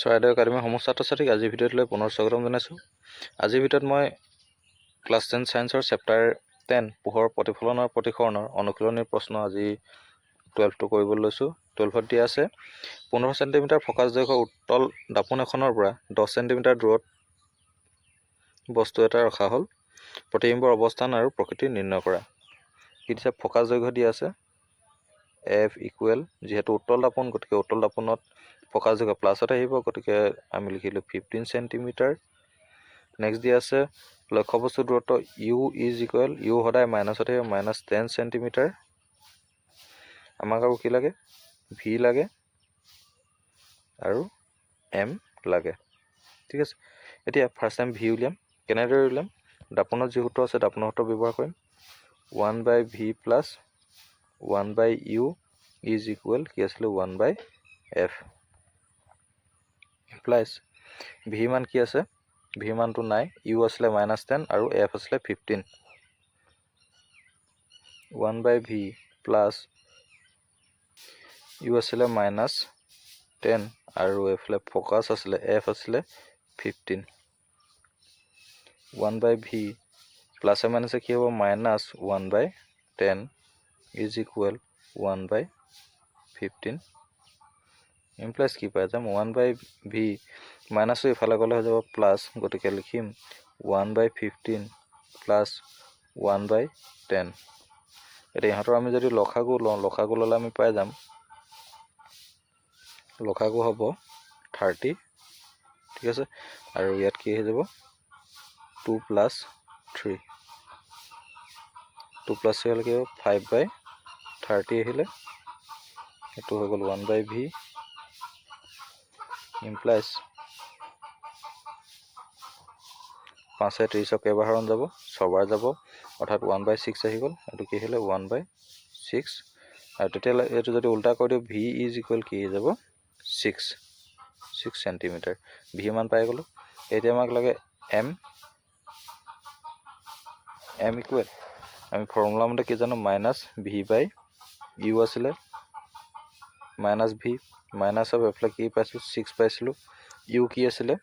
চৰাইদেউ একাডেমীৰ সমূহ ছাত্ৰ ছাত্ৰীক আজিৰ ভিডিঅ'টোলৈ পুনৰ স্বাগতম জনাইছোঁ। আজিৰ ভিডিঅ'ত মই ক্লাছ 10 ছায়েন্সৰ চেপ্টাৰ 10 পোহৰৰ প্ৰতিফলনৰ প্ৰতিসৰণৰ অনুশীলনীৰ প্ৰশ্ন আজি 12টো কৰিবলৈ লৈছোঁ। 12ত দিয়া আছে 15 চেণ্টিমিটাৰ ফ'কাছ দৈৰ্ঘ্যৰ উত্তল দাপোন এখনৰ পৰা 10 চেণ্টিমিটাৰ দূৰত বস্তু এটা ৰখা হ'ল। প্ৰতিবিম্বৰ অৱস্থান আৰু প্ৰকৃতি নিৰ্ণয় কৰা। কি দিছে? ফ'কাছ দৈৰ্ঘ্য দিয়া আছে F ইকুৱেল, যিহেতু উত্তল দাপোন গতিকে উত্তল দাপোনত ফ'কাছ দৈৰ্ঘ্য প্লাছত আহিব, গতিকে আমি লিখিলোঁ 15 চেণ্টিমিটাৰ। নেক্সট দিয়া আছে লক্ষ্যবস্তু দূৰত্ব ইউ ইজ ইকুৱেল, ইউ সদায় মাইনাছত আহিব, -10 চেণ্টিমিটাৰ। আমাক আৰু কি লাগে? ভি লাগে আৰু এম লাগে। ঠিক আছে, এতিয়া ফাৰ্ষ্ট টাইম ভি উলিয়াম। কেনেদৰে উলিয়াম? দাপোনত যি সূত্ৰ আছে দাপোনৰ সূত্ৰ ব্যৱহাৰ কৰিম। 1/v plus 1/u is equal কি আছিলে? 1/f। প্লাছ ভি মান কি আছে? ভি মানটো নাই, ইউ আছিলে -10 আৰু এফ আছিলে 15। 1/v প্লাছ ইউ আছিলে -10 আৰু এইফালে ফ'কাছ আছিলে এফ আছিলে 15। 1/v প্লাছে মাইনাছে কি হ'ব? -1/10 ইজ ইকুৱেল 1/15। ইমপ্লাইজ কি পাই যাম? 1/v মাইনাছটো ইফালে গ'লে হৈ যাব প্লাছ, গতিকে লিখিম 1/15 প্লাছ 1/10। এতিয়া ইহঁতৰ আমি যদি লসাগু লওঁ, লসাগু ল'লে আমি পাই যাম, লসাগু হ'ব 30। ঠিক আছে, আৰু ইয়াত কি হৈ যাব? 2 + 3। 2 + 3 হ'লে কি হ'ব? 5/30 আহিলে। এইটো হৈ গ'ল 1/v ইমপ্লাইজ 5 × 30 কেইবাৰ যাব? 6 বাৰ যাব, অৰ্থাৎ 1/6 আহি গ'ল। এইটো কি আহিলে? 1/6। আৰু তেতিয়াহ'লে এইটো যদি উল্টা কৰি দিওঁ, ভি ইজ ইকুৱেল কি হৈ যাব? 6 চেণ্টিমিটাৰ। ভি মান পাই গ'লোঁ। এতিয়া আমাক লাগে এম ইকুৱেল, আমি ফৰ্মুলা মতে কি জানো? -v/u আছিলে, -v মাইনাছ অফ এইফালে কি পাইছিলোঁ? 6 পাইছিলোঁ। ইউ কি আছিলে?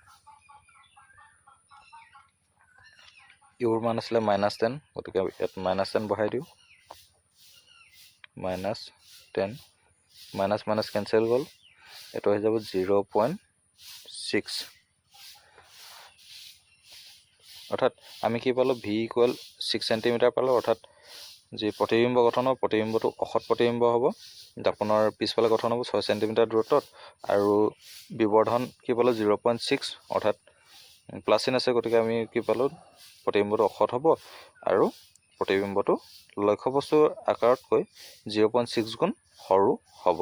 ইউৰ মান আছিলে -10, গতিকে ইয়াত -10 বহাই দিওঁ। -10 মাইনাছ কেঞ্চেল গ'ল, এইটো হৈ যাব 0.6। অৰ্থাৎ আমি কি পালোঁ? ভি ইকুৱেল 6 চেণ্টিমিটাৰ পালোঁ। অৰ্থাৎ যি প্ৰতিবিম্ব গঠন হ'ব, প্ৰতিবিম্বটো অসৎ প্ৰতিবিম্ব হ'ব। দাপোনৰ পিছফালে গঠন হ'ব 6 চেণ্টিমিটাৰ দূৰত্বত, আৰু বিবৰ্ধন কি পালোঁ? 0.6, অৰ্থাৎ প্লাছ চিন আছে, গতিকে আমি কি পালোঁ? প্ৰতিবিম্বটো অসৎ হ'ব আৰু প্ৰতিবিম্বটো লক্ষ্যবস্তুৰ আকাৰতকৈ 0.6 গুণ সৰু হ'ব।